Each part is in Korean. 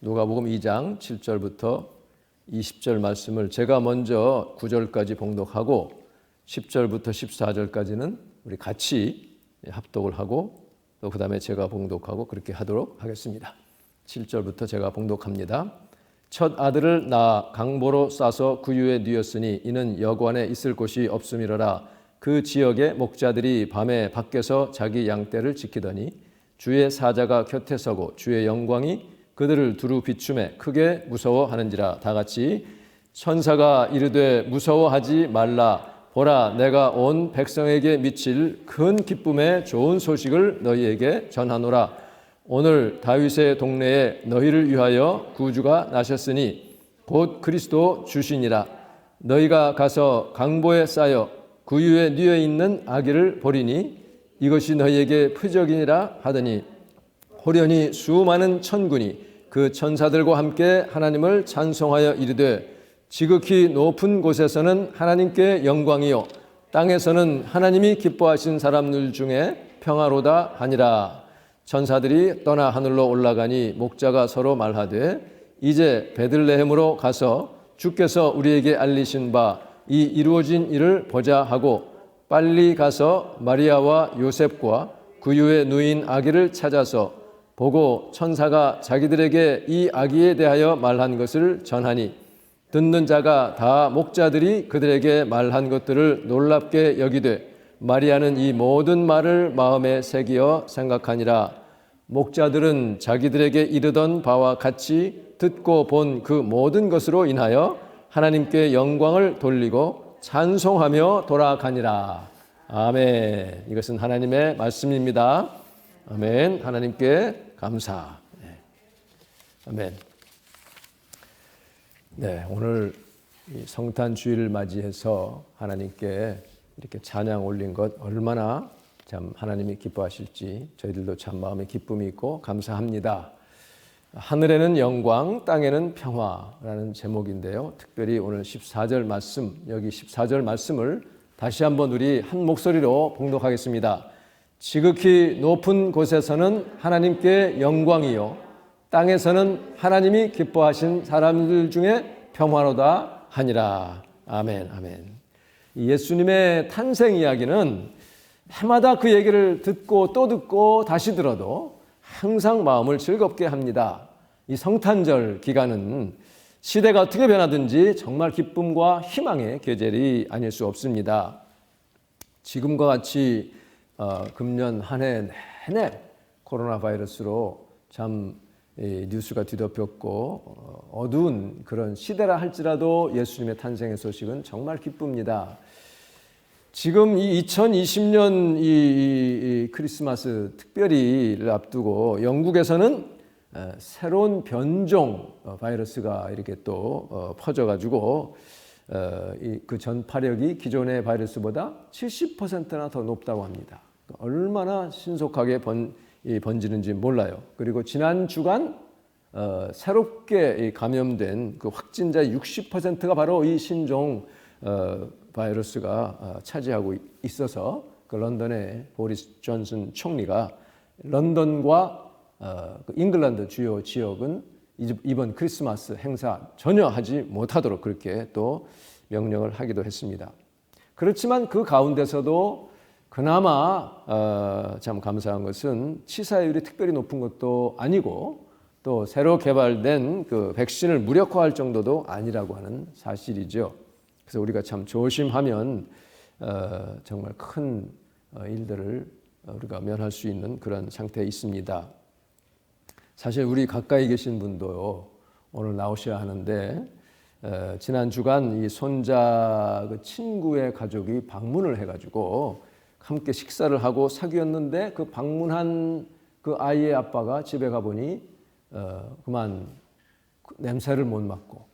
누가복음 2장 7절부터 20절 말씀을 제가 먼저 9절까지 봉독하고 10절부터 14절까지는 우리 같이 합독을 하고 또 그 다음에 제가 봉독하고 그렇게 하도록 하겠습니다. 7절부터 제가 봉독합니다. 첫 아들을 낳아 강보로 싸서 구유에 뉘었으니 이는 여관에 있을 곳이 없음이로라. 그 지역의 목자들이 밤에 밖에서 자기 양떼를 지키더니 주의 사자가 곁에 서고 주의 영광이 그들을 두루 비추매 크게 무서워하는지라. 다 같이 천사가 이르되 무서워하지 말라. 보라, 내가 온 백성에게 미칠 큰 기쁨의 좋은 소식을 너희에게 전하노라. 오늘 다윗의 동네에 너희를 위하여 구주가 나셨으니 곧 그리스도 주시니라. 너희가 가서 강보에 쌓여 구유에 뉘어 있는 아기를 보리니 이것이 너희에게 표적이니라 하더니 호련히 수많은 천군이 그 천사들과 함께 하나님을 찬송하여 이르되 지극히 높은 곳에서는 하나님께 영광이요 땅에서는 하나님이 기뻐하신 사람들 중에 평화로다 하니라. 천사들이 떠나 하늘로 올라가니 목자가 서로 말하되 이제 베들레헴으로 가서 주께서 우리에게 알리신 바 이 이루어진 일을 보자 하고 빨리 가서 마리아와 요셉과 구유에 누인 아기를 찾아서 보고 천사가 자기들에게 이 아기에 대하여 말한 것을 전하니 듣는 자가 다 목자들이 그들에게 말한 것들을 놀랍게 여기되 마리아는 이 모든 말을 마음에 새기어 생각하니라. 목자들은 자기들에게 이르던 바와 같이 듣고 본 그 모든 것으로 인하여 하나님께 영광을 돌리고 찬송하며 돌아가니라. 아멘. 이것은 하나님의 말씀입니다. 아멘. 하나님께 감사. 아멘. 네, 오늘 성탄 주일을 맞이해서 하나님께 이렇게 찬양 올린 것 얼마나 참 하나님이 기뻐하실지 저희들도 참 마음에 기쁨이 있고 감사합니다. 하늘에는 영광, 땅에는 평화라는 제목인데요. 특별히 오늘 14절 말씀, 여기 14절 말씀을 다시 한번 우리 한 목소리로 봉독하겠습니다. 지극히 높은 곳에서는 하나님께 영광이요 땅에서는 하나님이 기뻐하신 사람들 중에 평화로다 하니라. 아멘, 아멘. 예수님의 탄생 이야기는 해마다 그 얘기를 듣고 또 듣고 다시 들어도 항상 마음을 즐겁게 합니다. 이 성탄절 기간은 시대가 어떻게 변하든지 정말 기쁨과 희망의 계절이 아닐 수 없습니다. 지금과 같이 금년 한 해 내내 코로나 바이러스로 참 뉴스가 뒤덮였고 어두운 그런 시대라 할지라도 예수님의 탄생의 소식은 정말 기쁩니다. 지금 이 2020년 이 크리스마스 특별히를 앞두고 영국에서는 새로운 변종 바이러스가 이렇게 또 퍼져가지고 그 전파력이 기존의 바이러스보다 70%나 더 높다고 합니다. 얼마나 신속하게 번지는지 몰라요. 그리고 지난 주간 새롭게 감염된 그 확진자의 60%가 바로 이 신종 바이러스가 차지하고 있어서 그 런던의 보리스 존슨 총리가 런던과 잉글랜드 주요 지역은 이번 크리스마스 행사 전혀 하지 못하도록 그렇게 또 명령을 하기도 했습니다. 그렇지만 그 가운데서도 그나마 참 감사한 것은 치사율이 특별히 높은 것도 아니고 또 새로 개발된 그 백신을 무력화할 정도도 아니라고 하는 사실이죠. 그래서 우리가 참 조심하면 정말 큰 일들을 우리가 면할 수 있는 그런 상태에 있습니다. 사실 우리 가까이 계신 분도 오늘 나오셔야 하는데 지난 주간 이 손자 그 친구의 가족이 방문을 해가지고 함께 식사를 하고 사귀었는데 그 방문한 그 아이의 아빠가 집에 가보니 그만 냄새를 못 맡고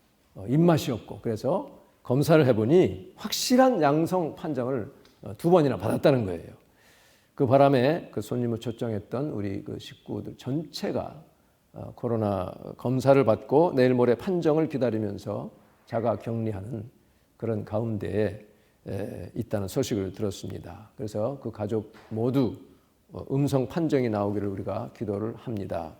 입맛이 없고 그래서 검사를 해보니 확실한 양성 판정을 2번이나 받았다는 거예요. 그 바람에 그 손님을 초청했던 우리 그 식구들 전체가 코로나 검사를 받고 내일 모레 판정을 기다리면서 자가 격리하는 그런 가운데에 있다는 소식을 들었습니다. 그래서 그 가족 모두 음성 판정이 나오기를 우리가 기도를 합니다.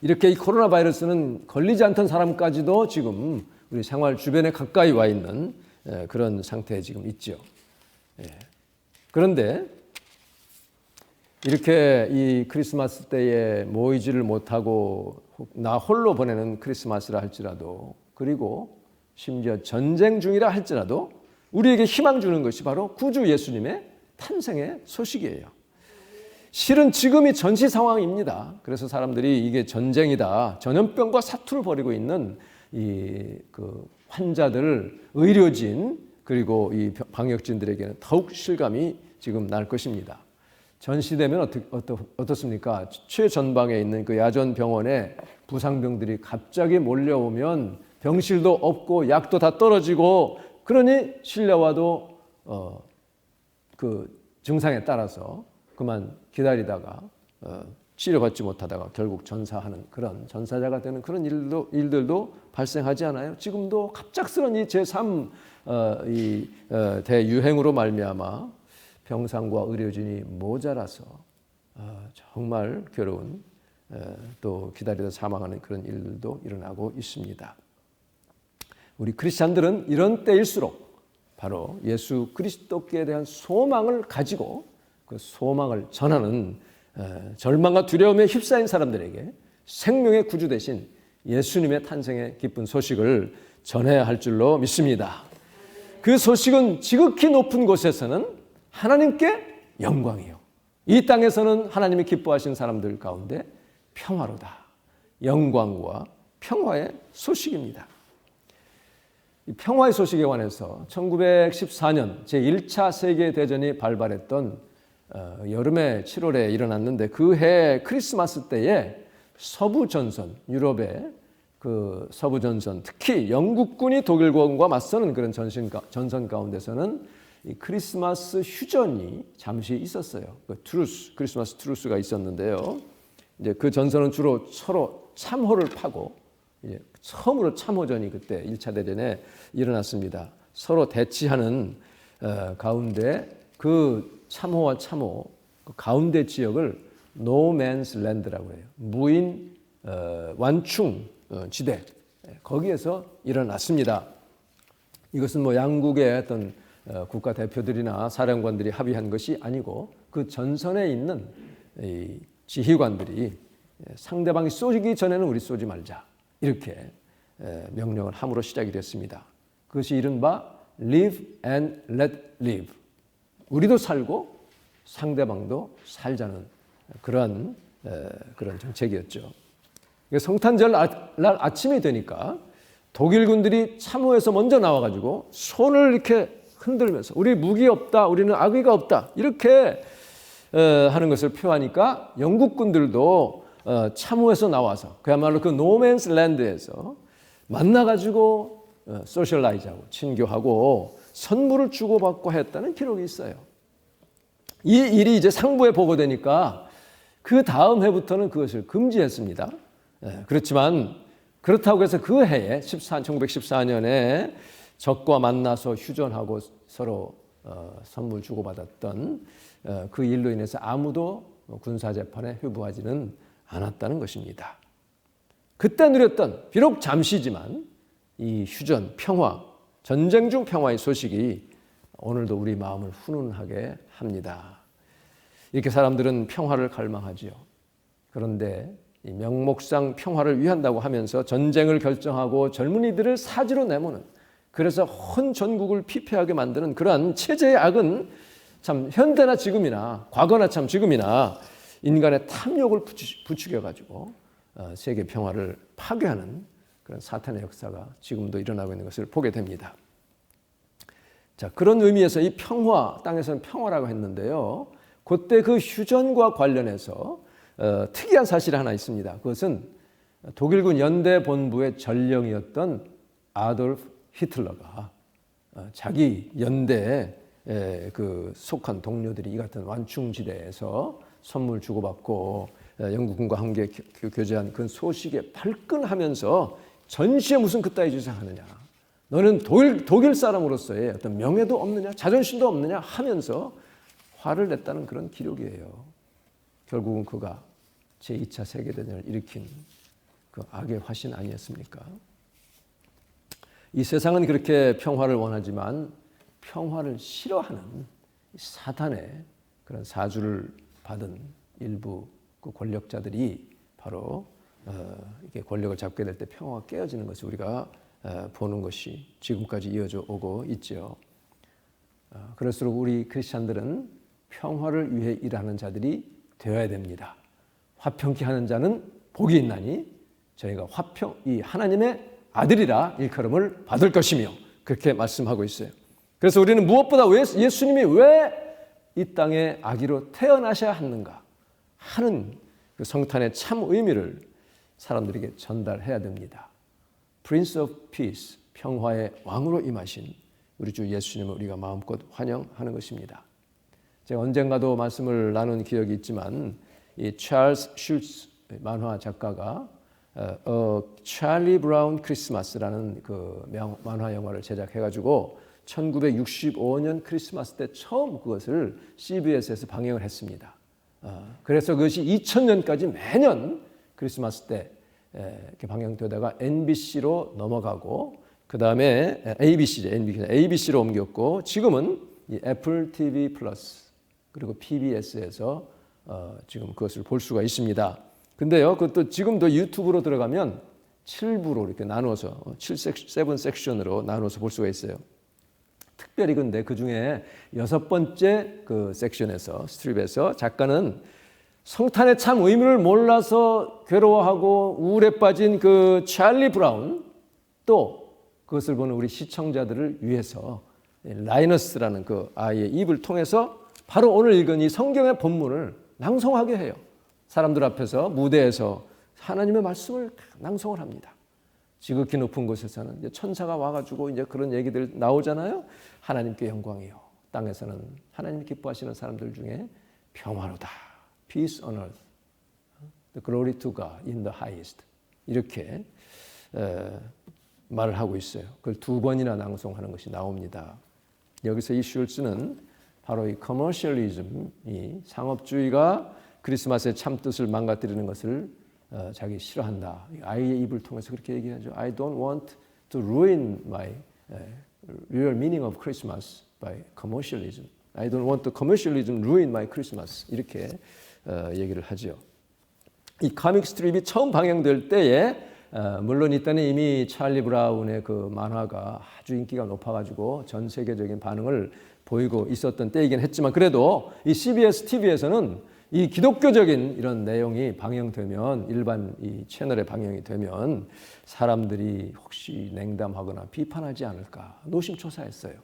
이렇게 이 코로나 바이러스는 걸리지 않던 사람까지도 지금 우리 생활 주변에 가까이 와 있는 그런 상태에 지금 있죠. 그런데 이렇게 이 크리스마스 때에 모이지를 못하고 나 홀로 보내는 크리스마스라 할지라도, 그리고 심지어 전쟁 중이라 할지라도 우리에게 희망 주는 것이 바로 구주 예수님의 탄생의 소식이에요. 실은 지금이 전시 상황입니다. 그래서 사람들이 이게 전쟁이다, 전염병과 사투를 벌이고 있는 그 환자들, 의료진, 그리고 이 방역진들에게는 더욱 실감이 지금 날 것입니다. 전시되면 어떻습니까? 최전방에 있는 그 야전 병원에 부상병들이 갑자기 몰려오면 병실도 없고 약도 다 떨어지고, 그러니 실려와도 그 증상에 따라서 그만 기다리다가 치료받지 못하다가 결국 전사하는, 그런 전사자가 되는 그런 일들도 발생하지 않아요? 지금도 갑작스런 이 제3 대유행으로 말미암아 병상과 의료진이 모자라서 정말 괴로운, 또 기다리다 사망하는 그런 일들도 일어나고 있습니다. 우리 크리스찬들은 이런 때일수록 바로 예수 그리스도께 대한 소망을 가지고 그 소망을 전하는, 절망과 두려움에 휩싸인 사람들에게 생명의 구주 되신 예수님의 탄생의 기쁜 소식을 전해야 할 줄로 믿습니다. 그 소식은 지극히 높은 곳에서는 하나님께 영광이요, 이 땅에서는 하나님이 기뻐하신 사람들 가운데 평화로다. 영광과 평화의 소식입니다. 이 평화의 소식에 관해서 1914년 제1차 세계대전이 발발했던 여름의 7월에 일어났는데, 그 해 크리스마스 때에 서부전선, 유럽의 그 서부전선, 특히 영국군이 독일군과 맞서는 그런 전선 가운데서는 이 크리스마스 휴전이 잠시 있었어요. 그 트루스, 크리스마스 트루스가 있었는데요. 이제 그 전선은 주로 서로 참호를 파고, 이제 처음으로 참호전이 그때 1차 대전에 일어났습니다. 서로 대치하는 가운데 그 참호와 참호 그 가운데 지역을 No Man's Land라고 해요. 무인 완충 지대, 거기에서 일어났습니다. 이것은 뭐 양국의 어떤 국가 대표들이나 사령관들이 합의한 것이 아니고, 그 전선에 있는 이 지휘관들이 상대방이 쏘기 전에는 우리 쏘지 말자, 이렇게 명령을 함으로 시작이 됐습니다. 그것이 이른바 Live and Let Live, 우리도 살고 상대방도 살자는 그런 정책이었죠. 성탄절 날 아침이 되니까 독일군들이 참호에서 먼저 나와가지고 손을 이렇게 흔들면서 우리 무기 없다, 우리는 악의가 없다, 이렇게 하는 것을 표하니까 영국군들도 참호에서 나와서 그야말로 그 노맨스 랜드에서 만나가지고 소셜라이즈하고 친교하고 선물을 주고받고 했다는 기록이 있어요. 이 일이 이제 상부에 보고되니까 그 다음 해부터는 그것을 금지했습니다. 그렇지만 그렇다고 해서 그 해에 1914년에 적과 만나서 휴전하고 서로 선물 주고받았던 그 일로 인해서 아무도 군사재판에 회부하지는 않았다는 것입니다. 그때 누렸던, 비록 잠시지만 이 휴전, 평화, 전쟁 중 평화의 소식이 오늘도 우리 마음을 훈훈하게 합니다. 이렇게 사람들은 평화를 갈망하지요. 그런데 이 명목상 평화를 위한다고 하면서 전쟁을 결정하고 젊은이들을 사지로 내모는, 그래서 온 전국을 피폐하게 만드는 그러한 체제의 악은 참 현대나 지금이나, 과거나 참 지금이나 인간의 탐욕을 부추겨가지고 세계 평화를 파괴하는 그런 사탄의 역사가 지금도 일어나고 있는 것을 보게 됩니다. 자, 그런 의미에서 이 평화, 땅에서는 평화라고 했는데요. 그때 그 휴전과 관련해서 특이한 사실이 하나 있습니다. 그것은 독일군 연대 본부의 전령이었던 아돌프 히틀러가 자기 연대에 그 속한 동료들이 이 같은 완충지대에서 선물 주고받고 영국군과 함께 교제한 그 소식에 발끈하면서 전시에 무슨 그따위 짓을 하느냐, 너는 독일 사람으로서의 어떤 명예도 없느냐, 자존심도 없느냐 하면서 화를 냈다는 그런 기록이에요. 결국은 그가 제2차 세계대전을 일으킨 그 악의 화신 아니었습니까? 이 세상은 그렇게 평화를 원하지만 평화를 싫어하는 사탄의 그런 사주를 받은 일부 그 권력자들이 바로 이게 권력을 잡게 될 때 평화가 깨어지는 것을 우리가 보는 것이 지금까지 이어져 오고 있죠. 그럴수록 우리 크리스찬들은 평화를 위해 일하는 자들이 되어야 됩니다. 화평케 하는 자는 복이 있나니 저희가 이 하나님의 아들이라 일컬음을 받을 것이며 그렇게 말씀하고 있어요. 그래서 우리는 무엇보다 예수님이 왜 이 땅에 아기로 태어나셔야 하는가 하는 그 성탄의 참 의미를 사람들에게 전달해야 됩니다. Prince of Peace, 평화의 왕으로 임하신 우리 주 예수님을 우리가 마음껏 환영하는 것입니다. 제가 언젠가도 말씀을 나눈 기억이 있지만 이 찰스 슐츠 만화 작가가 찰리 브라운 크리스마스라는 그 만화 영화를 제작해가지고 1965년 크리스마스 때 처음 그것을 CBS에서 방영을 했습니다. 그래서 그것이 2000년까지 매년 크리스마스 때 이렇게 방영되다가 NBC로 넘어가고 그 다음에 ABC로 옮겼고 지금은 이 애플 TV 플러스 그리고 PBS에서 지금 그것을 볼 수가 있습니다. 근데요, 그것도 지금도 유튜브로 들어가면 7부로 이렇게 나누어서 7 섹션으로 나누어서 볼 수가 있어요. 특별히 근데 그 중에 6번째 그 섹션에서 스트립에서 작가는 성탄의 참 의미를 몰라서 괴로워하고 우울에 빠진 그 찰리 브라운 또 그것을 보는 우리 시청자들을 위해서 라이너스라는 그 아이의 입을 통해서 바로 오늘 읽은 이 성경의 본문을 낭송하게 해요. 사람들 앞에서 무대에서 하나님의 말씀을 낭송을 합니다. 지극히 높은 곳에서는 이제 천사가 와가지고 이제 그런 얘기들 나오잖아요. 하나님께 영광이요. 땅에서는 하나님 기뻐하시는 사람들 중에 평화로다. Peace on earth. The glory to God in the highest. 이렇게 말을 하고 있어요. 그걸 2번이나 낭송하는 것이 나옵니다. 여기서 이 슐츠는 바로 이 커머셜리즘이 상업주의가 크리스마스의 참 뜻을 망가뜨리는 것을 자기 싫어한다. 아이의 입을 통해서 그렇게 얘기하죠. I don't want to ruin my real meaning of Christmas by commercialism. I don't want the commercialism ruin my Christmas. 이렇게 얘기를 하죠. 이 카믹 스트립이 처음 방영될 때에 물론 이때는 이미 찰리 브라운의 그 만화가 아주 인기가 높아가지고 전 세계적인 반응을 보이고 있었던 때이긴 했지만 그래도 이 CBS TV에서는 이 기독교적인 이런 내용이 방영되면 일반 이 채널에 방영이 되면 사람들이 혹시 냉담하거나 비판하지 않을까 노심초사했어요.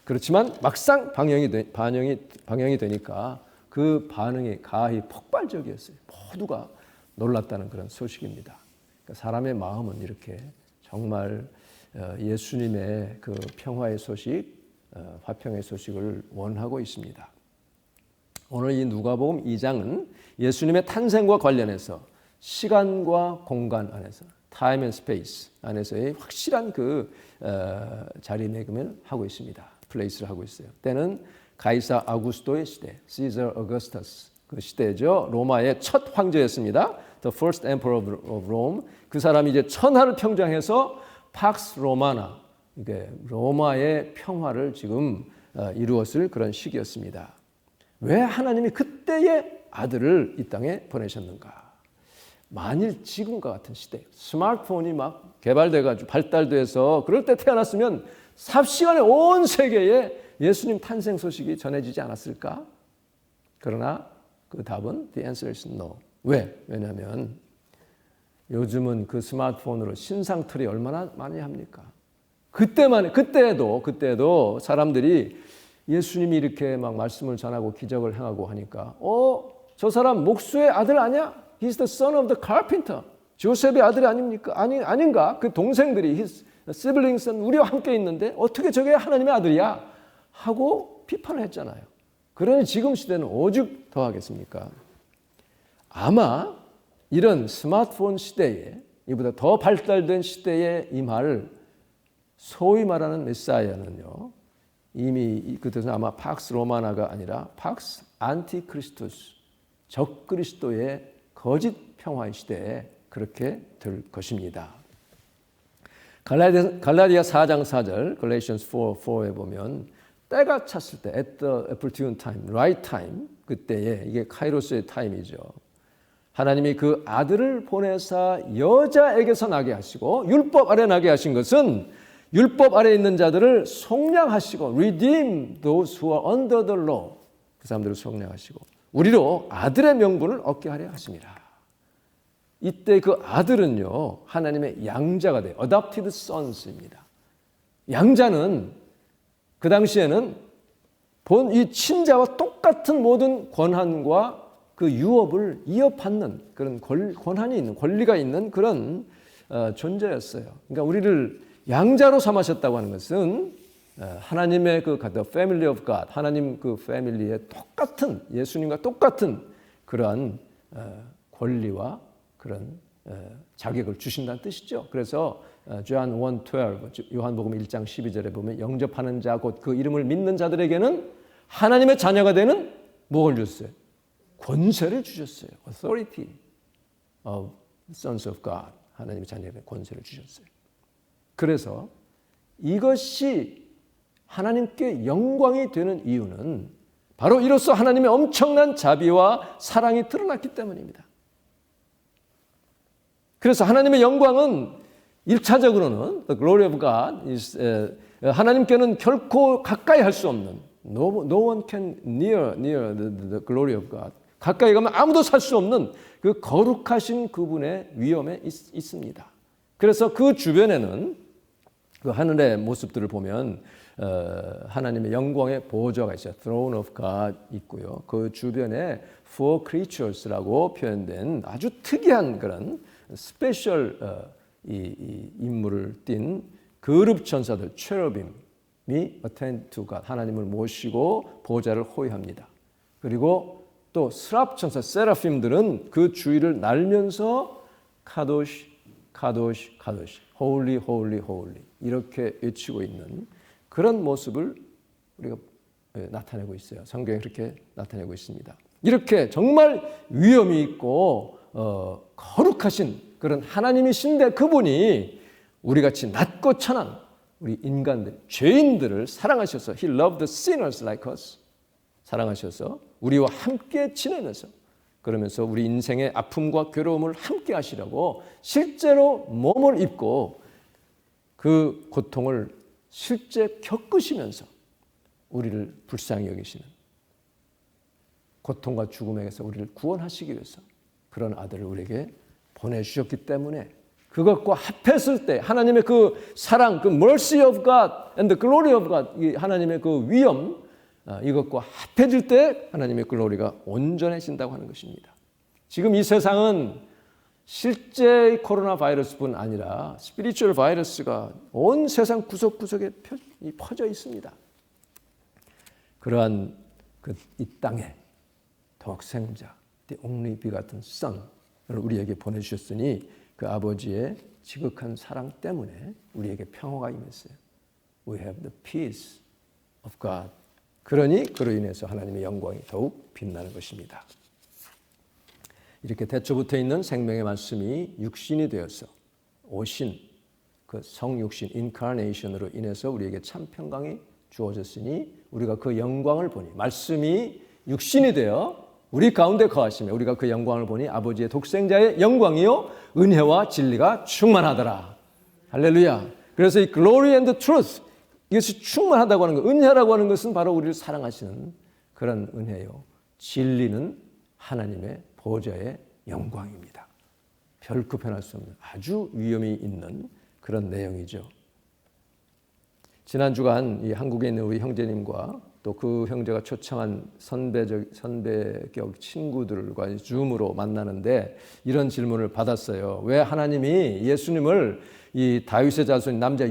그렇지만 막상 방영이 되니까 그 반응이 가히 폭발적이었어요. 모두가 놀랐다는 그런 소식입니다. 그러니까 사람의 마음은 이렇게 정말 예수님의 그 평화의 소식, 화평의 소식을 원하고 있습니다. 오늘 이 누가복음 2장은 예수님의 탄생과 관련해서 시간과 공간 안에서 time and space 안에서의 확실한 그 자리매김을 하고 있습니다. 플레이스를 하고 있어요. 때는 가이사 아구스토의 시대, Caesar Augustus 그 시대죠. 로마의 첫 황제였습니다. The first emperor of Rome. 그 사람이 이제 천하를 평정해서 팍스 로마나 이게 로마의 평화를 지금 이루었을 그런 시기였습니다. 왜 하나님이 그때의 아들을 이 땅에 보내셨는가? 만일 지금과 같은 시대, 스마트폰이 막 개발돼가지고 발달돼서 그럴 때 태어났으면 삽시간에 온 세계에 예수님 탄생 소식이 전해지지 않았을까? 그러나 그 답은 the answer is no. 왜? 왜냐하면 요즘은 그 스마트폰으로 신상털이 얼마나 많이 합니까? 그때도 사람들이 예수님이 이렇게 막 말씀을 전하고 기적을 행하고 하니까 저 사람 목수의 아들 아니야? He's the son of the carpenter. 조셉의 아들이 아닙니까? 아닌가? 그 동생들이 his siblings은 우리와 함께 있는데 어떻게 저게 하나님의 아들이야? 하고 비판을 했잖아요. 그러니 지금 시대는 오죽 더 하겠습니까? 아마 이런 스마트폰 시대에 이보다 더 발달된 시대에 임할 소위 말하는 메사이아는요. 이미 그 뜻은 아마 팍스 로마나가 아니라 팍스 안티크리스토스 적그리스도의 거짓 평화의 시대에 그렇게 될 것입니다. 갈라디아 4장 4절 Galatians 4:4에 보면 때가 찼을 때 at the opportune time, right time, 그때에 이게 카이로스의 타임이죠. 하나님이 그 아들을 보내사 여자에게서 나게 하시고 율법 아래 나게 하신 것은 율법 아래 있는 자들을 속량하시고 redeem those who are under the law, 그 사람들을 속량하시고 우리로 아들의 명분을 얻게 하려 하십니다. 이때 그 아들은요 하나님의 양자가 돼요. adopted sons입니다. 양자는 그 당시에는 본 이 친자와 똑같은 모든 권한과 그 유업을 이어받는 그런 권한이 있는, 권리가 있는 그런 존재였어요. 그러니까 우리를 양자로 삼으셨다고 하는 것은 하나님의 그 the family of God, 하나님 그 패밀리의 똑같은, 예수님과 똑같은 그러한 권리와 그런 자격을 주신다는 뜻이죠. 그래서 John 1:12, 요한복음 1장 12절에 보면 영접하는 자, 곧 그 이름을 믿는 자들에게는 하나님의 자녀가 되는 뭘 주셨어요? 권세를 주셨어요. Authority of sons of God. 하나님의 자녀의 권세를 주셨어요. 그래서 이것이 하나님께 영광이 되는 이유는 바로 이로써 하나님의 엄청난 자비와 사랑이 드러났기 때문입니다. 그래서 하나님의 영광은 1차적으로는 the glory of God is, 하나님께는 결코 가까이 할 수 없는 no one can near the glory of God. 가까이 가면 아무도 살 수 없는 그 거룩하신 그분의 위엄에 있습니다. 그래서 그 주변에는 그 하늘의 모습들을 보면 하나님의 영광의 보좌가 있어요. Throne of God 있고요. 그 주변에 four creatures라고 표현된 아주 특이한 그런 스페셜 이 인물을 띤 그룹 천사들 체러빔이 attend to God, 하나님을 모시고 보좌를 호위합니다. 그리고 또 스랍 천사 세라핌들은 그 주위를 날면서 카도시 카도시 카도시 holy holy holy 이렇게 외치고 있는 그런 모습을 우리가 나타내고 있어요. 성경에 그렇게 나타내고 있습니다. 이렇게 정말 위엄이 있고 거룩하신 그런 하나님이신데 그분이 우리같이 낮고 천한 우리 인간들, 죄인들을 사랑하셔서 He loved the sinners like us. 사랑하셔서 우리와 함께 지내면서 그러면서 우리 인생의 아픔과 괴로움을 함께 하시려고 실제로 몸을 입고 그 고통을 실제 겪으시면서 우리를 불쌍히 여기시는 고통과 죽음에게서 우리를 구원하시기 위해서 그런 아들을 우리에게 보내주셨기 때문에 그것과 합했을 때 하나님의 그 사랑, 그 mercy of God and the glory of God, 하나님의 그 위엄, 이것과 합해질 때 하나님의 글로리가 온전해진다고 하는 것입니다. 지금 이 세상은 실제 코로나 바이러스뿐 아니라 스피리추얼 바이러스가 온 세상 구석구석에 퍼져 있습니다. 그러한 이 땅에 독생자, the only begotten Son을 우리에게 보내주셨으니 그 아버지의 지극한 사랑 때문에 우리에게 평화가 임했어요. We have the peace of God. 그러니 그로 인해서 하나님의 영광이 더욱 빛나는 것입니다. 이렇게 태초부터 있는 생명의 말씀이 육신이 되어서 오신 그 성육신 인카네이션으로 인해서 우리에게 참 평강이 주어졌으니 우리가 그 영광을 보니 말씀이 육신이 되어 우리 가운데 거하시며 우리가 그 영광을 보니 아버지의 독생자의 영광이요 은혜와 진리가 충만하더라. 할렐루야. 그래서 이 glory and truth 이것이 충만하다고 하는 것, 은혜라고 하는 것은 바로 우리를 사랑하시는 그런 은혜요. 진리는 하나님의 보좌의 영광입니다. 결코 변할 수 없는 아주 위엄이 있는 그런 내용이죠. 지난 주간 이 한국에 있는 우리 형제님과 또 그 형제가 초청한 선배격 친구들과 줌으로 만나는데 이런 질문을 받았어요. 왜 하나님이 예수님을 이 다윗의 자손인 남자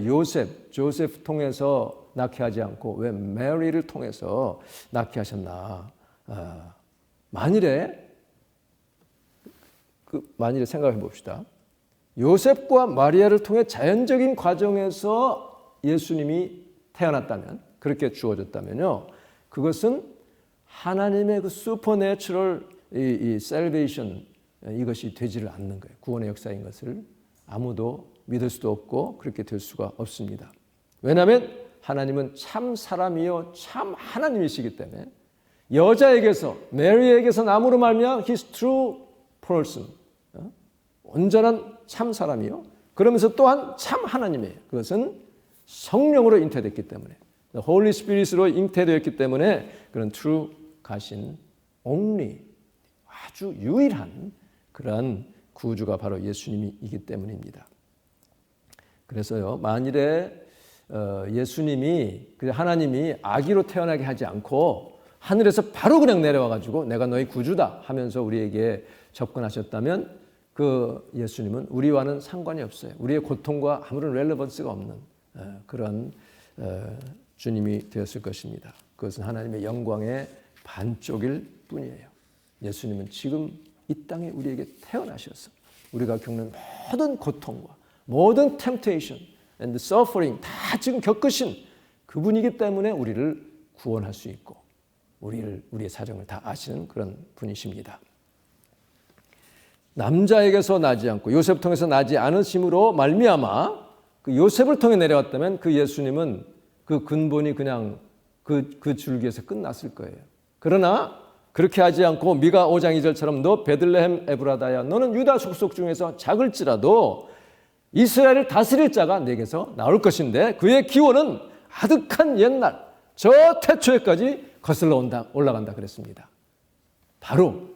조셉 통해서 낳게 하지 않고 왜 메리를 통해서 낳게 하셨나? 만일에 생각해 봅시다. 요셉과 마리아를 통해 자연적인 과정에서 예수님이 태어났다면 그렇게 주어졌다면요. 그것은 하나님의 그 슈퍼내추럴 이 셀베이션 이것이 되지를 않는 거예요. 구원의 역사인 것을 아무도 믿을 수도 없고 그렇게 될 수가 없습니다. 왜냐하면 하나님은 참 사람이요 참 하나님이시기 때문에 여자에게서 메리에게서 남으로 말미암아 His true person, 온전한 참 사람이요 그러면서 또한 참 하나님이에요. 그것은 성령으로 잉태됐기 때문에 Holy Spirit으로 잉태되었기 때문에 그런 true 가신 only 아주 유일한 그러한 구주가 바로 예수님이기 때문입니다. 그래서요 만일에 예수님이 하나님이 아기로 태어나게 하지 않고 하늘에서 바로 그냥 내려와 가지고 내가 너희 구주다 하면서 우리에게 접근하셨다면 그 예수님은 우리와는 상관이 없어요. 우리의 고통과 아무런 렐레번스가 없는 그런 주님이 되었을 것입니다. 그것은 하나님의 영광의 반쪽일 뿐이에요. 예수님은 지금 이 땅에 우리에게 태어나셔서 우리가 겪는 모든 고통과 모든 temptation and suffering 다 지금 겪으신 그분이기 때문에 우리를 구원할 수 있고 우리의 사정을 다 아시는 그런 분이십니다. 남자에게서 나지 않고 요셉 통해서 나지 않으심으로 말미암아 그 요셉을 통해 내려왔다면 그 예수님은 그 근본이 그냥 그 줄기에서 끝났을 거예요. 그러나 그렇게 하지 않고 미가 5장 2절처럼 너 베들레헴 에브라다야 너는 유다 족속 중에서 작을지라도 이스라엘을 다스릴 자가 내게서 나올 것인데 그의 기원은 아득한 옛날 저 태초에까지 거슬러 올라간다 그랬습니다. 바로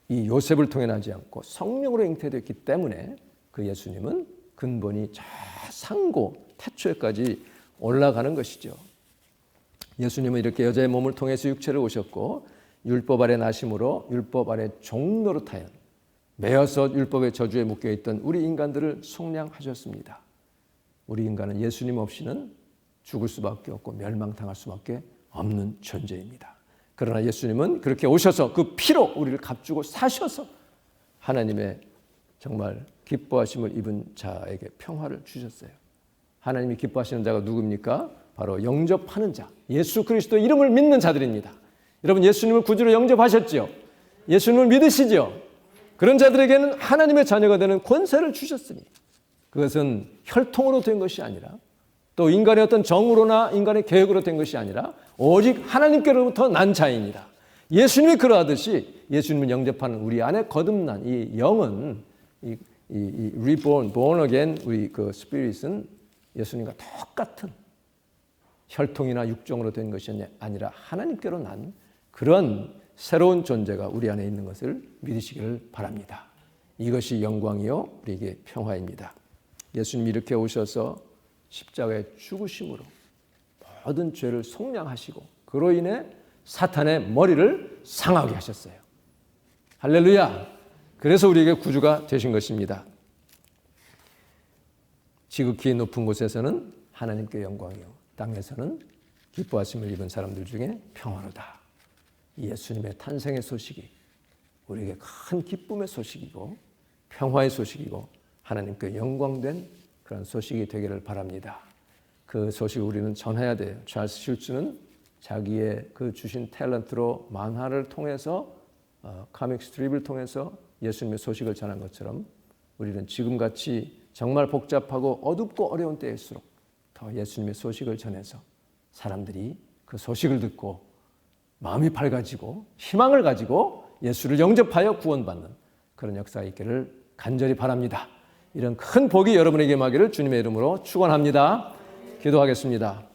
이 요셉을 통해 나지 않고 성령으로 잉태되었기 때문에 그 예수님은 근본이 저 상고 태초에까지 올라가는 것이죠. 예수님은 이렇게 여자의 몸을 통해서 육체를 오셨고 율법 아래 나심으로 율법 아래 종노릇하여 매어서 율법의 저주에 묶여있던 우리 인간들을 속량하셨습니다. 우리 인간은 예수님 없이는 죽을 수밖에 없고 멸망당할 수밖에 없는 존재입니다. 그러나 예수님은 그렇게 오셔서 그 피로 우리를 값주고 사셔서 하나님의 정말 기뻐하심을 입은 자에게 평화를 주셨어요. 하나님이 기뻐하시는 자가 누굽니까? 바로 영접하는 자, 예수 그리스도 이름을 믿는 자들입니다. 여러분 예수님을 구주로 영접하셨지요? 예수님을 믿으시죠? 그런 자들에게는 하나님의 자녀가 되는 권세를 주셨으니 그것은 혈통으로 된 것이 아니라 또 인간의 어떤 정으로나 인간의 계획으로 된 것이 아니라 오직 하나님께로부터 난 자이니라. 예수님이 그러하듯이 예수님을 영접하는 우리 안에 거듭난 이 영은 이 reborn, born again 우리 그 스피릿은 예수님과 똑같은 혈통이나 육종으로 된 것이 아니라 하나님께로 난 그런 새로운 존재가 우리 안에 있는 것을 믿으시기를 바랍니다. 이것이 영광이요 우리에게 평화입니다. 예수님이 이렇게 오셔서 십자가의 죽으심으로 모든 죄를 속량하시고 그로 인해 사탄의 머리를 상하게 하셨어요. 할렐루야. 그래서 우리에게 구주가 되신 것입니다. 지극히 높은 곳에서는 하나님께 영광이요 땅에서는 기뻐하심을 입은 사람들 중에 평화로다. 예수님의 탄생의 소식이 우리에게 큰 기쁨의 소식이고 평화의 소식이고 하나님께 영광된 그런 소식이 되기를 바랍니다. 그 소식을 우리는 전해야 돼요. 찰스 슐츠는 자기의 그 주신 탤런트로 만화를 통해서 카믹 스트립을 통해서 예수님의 소식을 전한 것처럼 우리는 지금같이 정말 복잡하고 어둡고 어려운 때일수록 더 예수님의 소식을 전해서 사람들이 그 소식을 듣고 마음이 밝아지고 희망을 가지고 예수를 영접하여 구원받는 그런 역사가 있기를 간절히 바랍니다. 이런 큰 복이 여러분에게 임하기를 주님의 이름으로 축원합니다. 기도하겠습니다.